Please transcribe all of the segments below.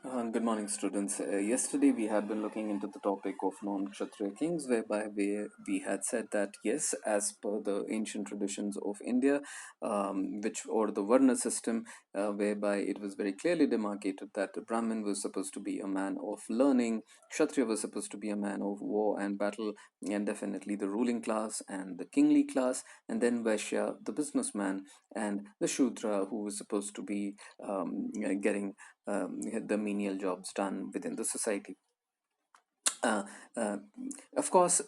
Good morning, students. Yesterday, we had been looking into the topic of non-Kshatriya kings, whereby we had said that yes, as per the ancient traditions of India, which or the Varna system, whereby it was very clearly demarcated that the Brahmin was supposed to be a man of learning, Kshatriya was supposed to be a man of war and battle, and definitely the ruling class and the kingly class, and then Vaishya, the businessman, and the Shudra, who was supposed to be getting the menial jobs done within the society. Uh, uh, of course,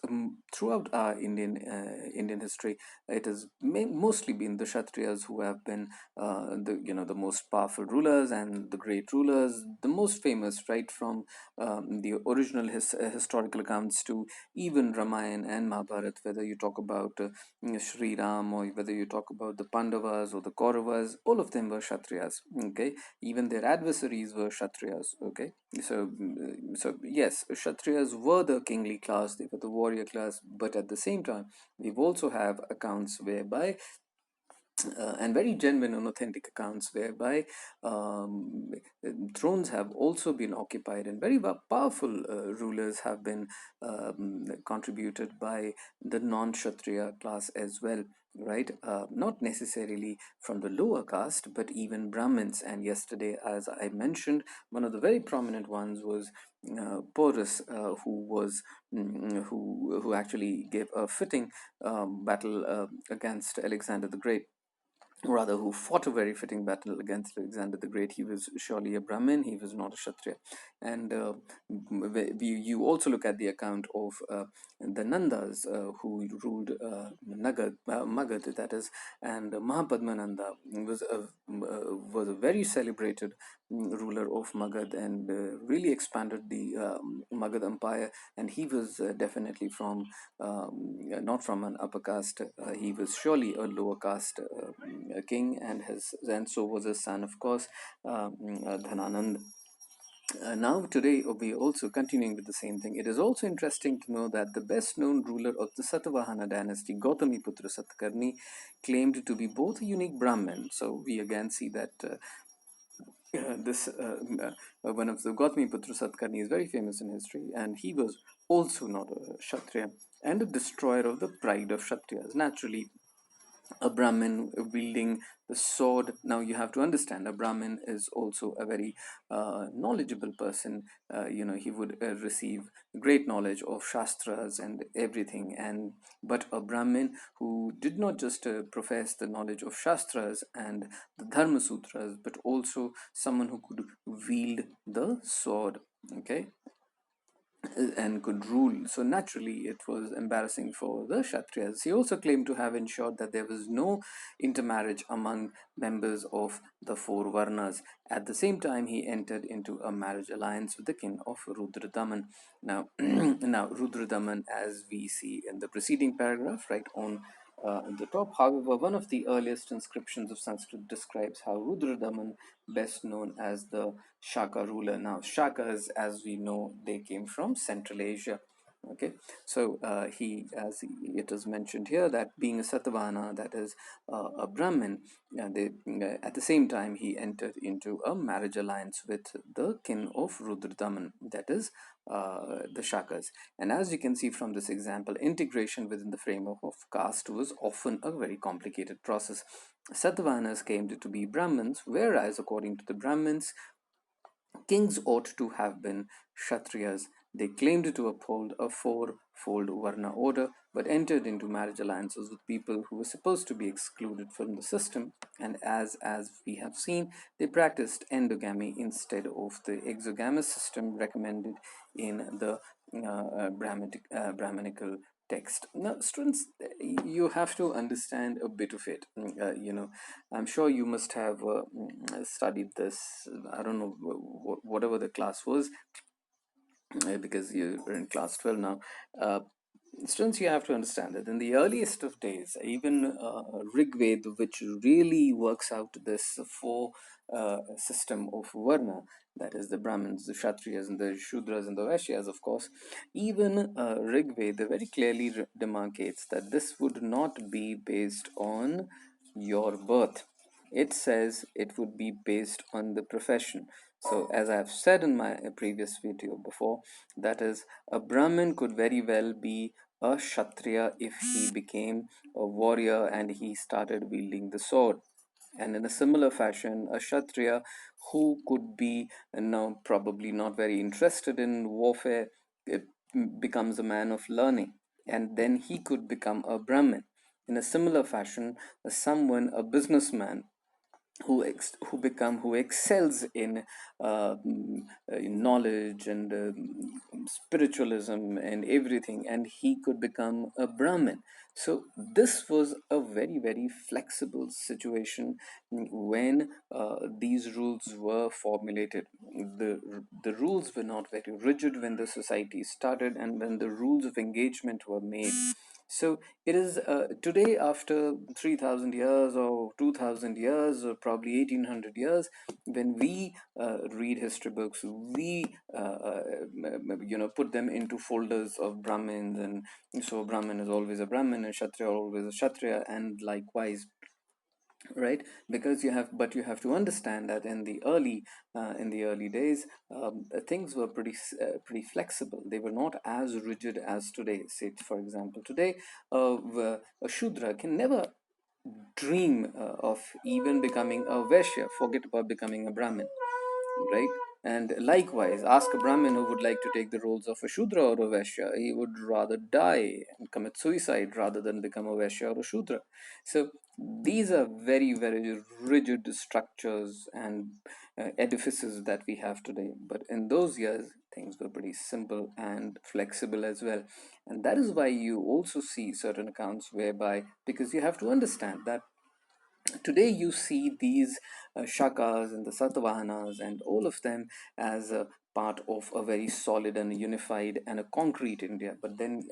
throughout our Indian history, it has mostly been the Kshatriyas who have been the most powerful rulers and the great rulers, the most famous, right from the original historical accounts to even Ramayana and Mahabharata. Whether you talk about Sri Ram or whether you talk about the Pandavas or the Kauravas, all of them were Kshatriyas. Okay, even their adversaries were Kshatriyas. Okay, so yes, Kshatriyas were the kingly class, they were the warrior class, but at the same time, we've also have accounts whereby and very genuine and authentic accounts whereby um, thrones have also been occupied and very powerful rulers have been contributed by the non-Kshatriya class as well, right? Not necessarily from the lower caste, but even Brahmins. And yesterday, as I mentioned, one of the very prominent ones was Porus, who actually gave a fitting battle against Alexander the Great, rather who fought a very fitting battle against Alexander the Great. He was surely a Brahmin, he was not a Kshatriya. And you also look at the account of the Nandas who ruled Magad, that is, and Mahapadmananda was a very celebrated ruler of Magad and really expanded the Magad empire. And he was definitely from not from an upper caste. He was surely a lower caste king, and so was his son, of course, Dhananand. Now, today, we are also continuing with the same thing. It is also interesting to know that the best known ruler of the Satavahana dynasty, Gautamiputra Satkarni, claimed to be both a unique Brahmin. So, we again see that this one of the Gautamiputra Satkarni is very famous in history, and he was also not a Kshatriya and a destroyer of the pride of Kshatriyas. Naturally, a Brahmin wielding the sword. Now you have to understand, a Brahmin is also a very knowledgeable person. He would receive great knowledge of Shastras and everything. And but a Brahmin who did not just profess the knowledge of Shastras and the Dharma Sutras, but also someone who could wield the sword. Okay, and could rule. So naturally, it was embarrassing for the Kshatriyas. He also claimed to have ensured that there was no intermarriage among members of the four Varnas. At the same time, he entered into a marriage alliance with the king of Rudradaman. Now, now Rudradaman, as we see in the preceding paragraph, right on the top. However, one of the earliest inscriptions of Sanskrit describes how Rudradaman, best known as the Shaka ruler. Now, Shakas, as we know, they came from Central Asia. Okay, so it is mentioned here that being a Satavahana, that is a Brahmin, at the same time he entered into a marriage alliance with the kin of Rudradaman, that is the Shakas. And as you can see from this example, integration within the framework of caste was often a very complicated process. Satavahanas came to be Brahmins, whereas according to the Brahmins, kings ought to have been Kshatriyas. They claimed to uphold a four-fold Varna order, but entered into marriage alliances with people who were supposed to be excluded from the system. And as we have seen, they practiced endogamy instead of the exogamous system recommended in the Brahminical text. Now, students, you have to understand a bit of it. I'm sure you must have studied this. I don't know whatever the class was, because you're in class 12 now. Uh, Students, you have to understand that in the earliest of days, even Rig Veda, which really works out this four system of Varna, that is the Brahmins, the Kshatriyas, and the Shudras, and the Vaishyas, of course, even Rig Veda very clearly demarcates that this would not be based on your birth. It says it would be based on the profession. So, as I've said in my previous video before, that is, a Brahmin could very well be a Kshatriya if he became a warrior and he started wielding the sword. And in a similar fashion, a Kshatriya who could be now probably not very interested in warfare, it becomes a man of learning, and then he could become a Brahmin. In a similar fashion, a businessman who excels in knowledge and spiritualism and everything, and he could become a Brahmin. So this was a very very flexible situation when these rules were formulated. The rules were not very rigid when the society started and when the rules of engagement were made. So it is today, after 3,000 years or 2,000 years or probably 1,800 years, when we read history books, we put them into folders of Brahmins, and so Brahmin is always a Brahmin and Kshatriya always a Kshatriya, and likewise, right? Because you have to understand that in the early days, things were pretty flexible. They were not as rigid as today. Say, for example, today a Shudra can never dream of even becoming a Vaishya, forget about becoming a Brahmin, right? And likewise, ask a Brahmin who would like to take the roles of a Shudra or a Vaishya. He would rather die and commit suicide rather than become a Vaishya or a Shudra. So these are very, very rigid structures and edifices that we have today. But in those years, things were pretty simple and flexible as well. And that is why you also see certain accounts whereby, because you have to understand that today you see these shakas and the satavahanas and all of them as a part of a very solid and unified and a concrete India. But then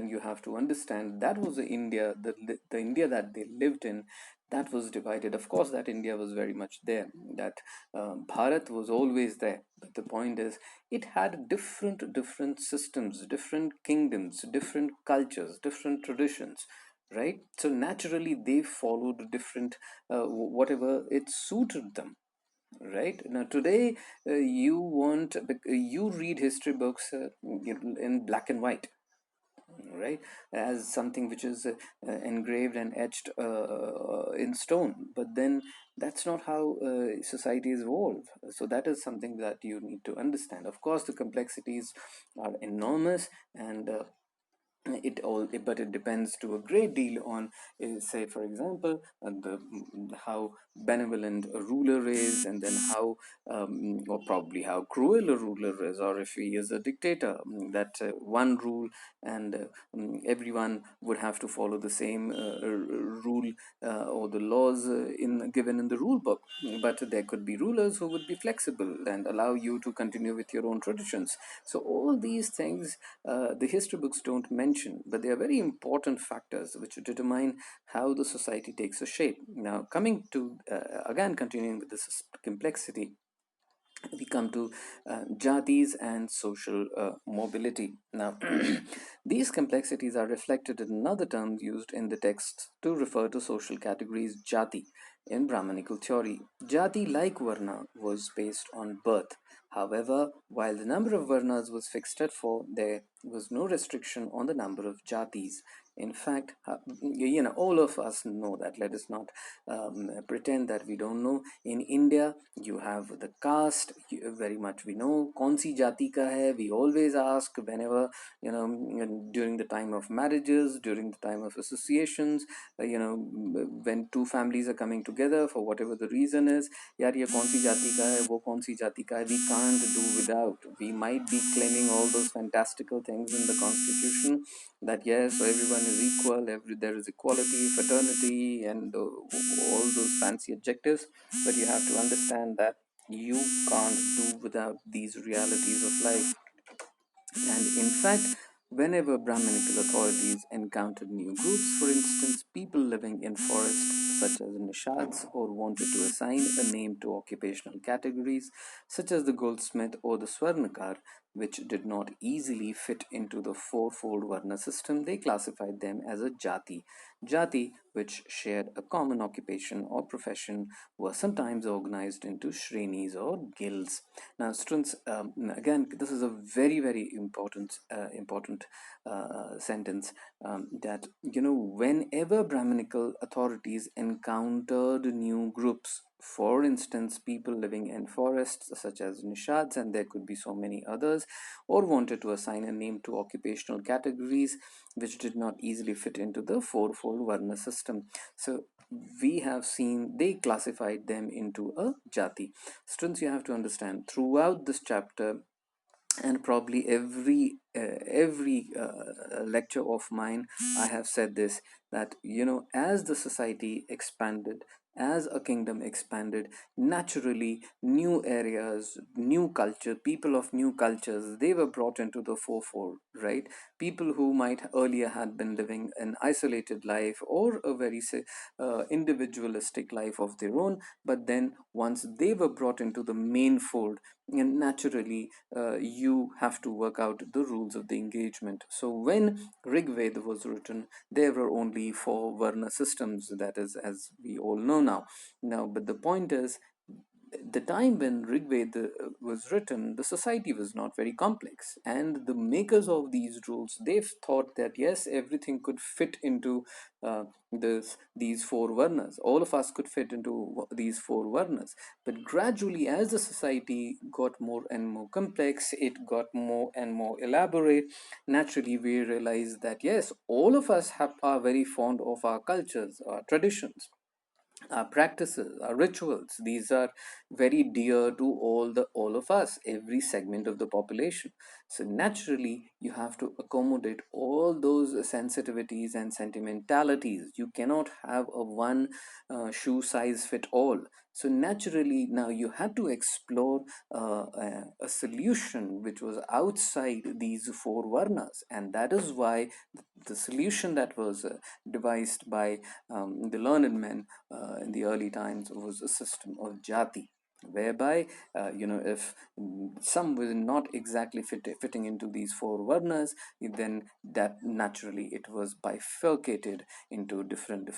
you have to understand that was the India, the India that they lived in, that was divided. Of course, that India was very much there. That Bharat was always there. But the point is, it had different systems, different kingdoms, different cultures, different traditions, right? So naturally they followed different whatever it suited them, right? Now today, you read history books in black and white, right, as something which is engraved and etched in stone. But then that's not how societies evolve. So that is something that you need to understand. Of course, the complexities are enormous, and but it depends to a great deal on, say for example, the how benevolent a ruler is, and then how or probably how cruel a ruler is, or if he is a dictator, that one rule, and everyone would have to follow the same rule or the laws in given in the rule book. But there could be rulers who would be flexible and allow you to continue with your own traditions. So all these things the history books don't mention, but they are very important factors which determine how the society takes a shape. Now, coming to again continuing with this complexity, we come to jatis and social mobility. Now, these complexities are reflected in another term used in the text to refer to social categories, jati, in Brahmanical theory. Jati, like Varna, was based on birth. However, while the number of Varnas was fixed at four, there was no restriction on the number of jatis. In fact, all of us know that. Let us not pretend that we don't know. In India, you have the caste. Very much we know. Kaun si jati ka hai? We always ask whenever, during the time of marriages, during the time of associations, when two families are coming together for whatever the reason is. यार ये कौन सी जाति का है, वो कौन सी जाति का है, we can't do without. We might be claiming all those fantastical things in the constitution, that yes, so everyone is equal, there is equality, fraternity, and all those fancy adjectives. But you have to understand that you can't do without these realities of life. And in fact, whenever Brahminical authorities encountered new groups, for instance, people living in forests such as nishads, or wanted to assign a name to occupational categories such as the goldsmith or the swarnakar, which did not easily fit into the fourfold Varna system, they classified them as a Jati. Jati, which shared a common occupation or profession, were sometimes organized into Shrenis or guilds. Now, students, again, this is a very, very important sentence, that, whenever Brahminical authorities encountered new groups, for instance, people living in forests such as nishads, and there could be so many others, or wanted to assign a name to occupational categories which did not easily fit into the fourfold Varna system. So we have seen they classified them into a jati. Students, you have to understand, throughout this chapter, and probably every lecture of mine, I have said this, that, as the society expanded, as a kingdom expanded, naturally new areas, new culture, people of new cultures, they were brought into the forefront, right? People who might earlier had been living an isolated life or a very, say, individualistic life of their own, but then once they were brought into the main fold, and naturally, you have to work out the rules of the engagement. So when Rig Veda was written, there were only four Varna systems, that is, as we all know now. But the point is, the time when Rig Veda was written, the society was not very complex, and the makers of these rules, they've thought that yes, everything could fit into these four varnas. All of us could fit into these four varnas. But gradually, as the society got more and more complex, it got more and more elaborate. Naturally, we realized that yes, all of us are very fond of our cultures, our traditions, our practices, our rituals. These are very dear to all of us, every segment of the population. So naturally, you have to accommodate all those sensitivities and sentimentalities. You cannot have a one shoe size fit all. So naturally, now you had to explore a solution which was outside these four varnas, and that is why the solution that was devised by the learned men in the early times was a system of jati, whereby, if some was not exactly fitting into these four varnas, then that naturally it was bifurcated into different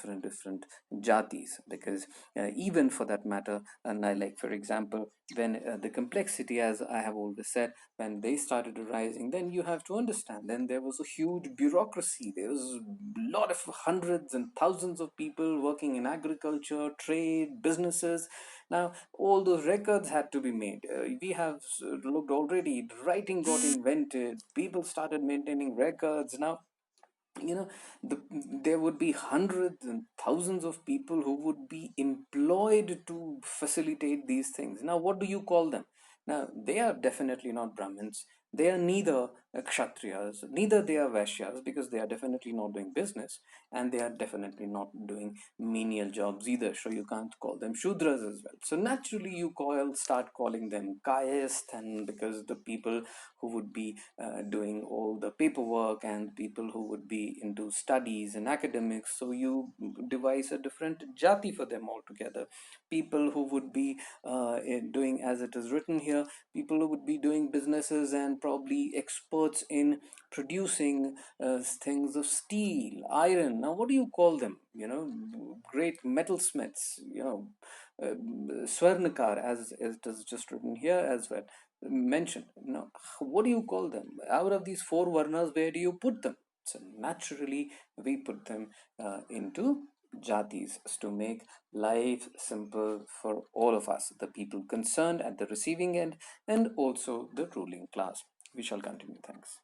jatis. Because even for that matter, and I, like, for example, when the complexity, as I have always said, when they started arising, then you have to understand, then there was a huge bureaucracy. There was a lot of hundreds and thousands of people working in agriculture, trade, businesses. Now all those records had to be made. We have looked already, writing got invented, people started maintaining records. Now, you know the, there would be hundreds and thousands of people who would be employed to facilitate these things. Now what do you call them? Now they are definitely not Brahmins. They are neither Kshatriyas, neither they are Vaishyas, because they are definitely not doing business, and they are definitely not doing menial jobs either, so you can't call them Shudras as well. So naturally you start calling them Caste, and because the people who would be doing all the paperwork, and people who would be into studies and academics, so you devise a different jati for them altogether. People who would be doing, as it is written here, people who would be doing businesses and probably experts in producing things of steel, iron. Now what do you call them? Great metalsmiths, Swarnakar, as it is just written here as well, mentioned. Now, what do you call them? Out of these four varnas, where do you put them? So naturally, we put them into jatis to make life simple for all of us, the people concerned at the receiving end, and also the ruling class. We shall continue. Thanks.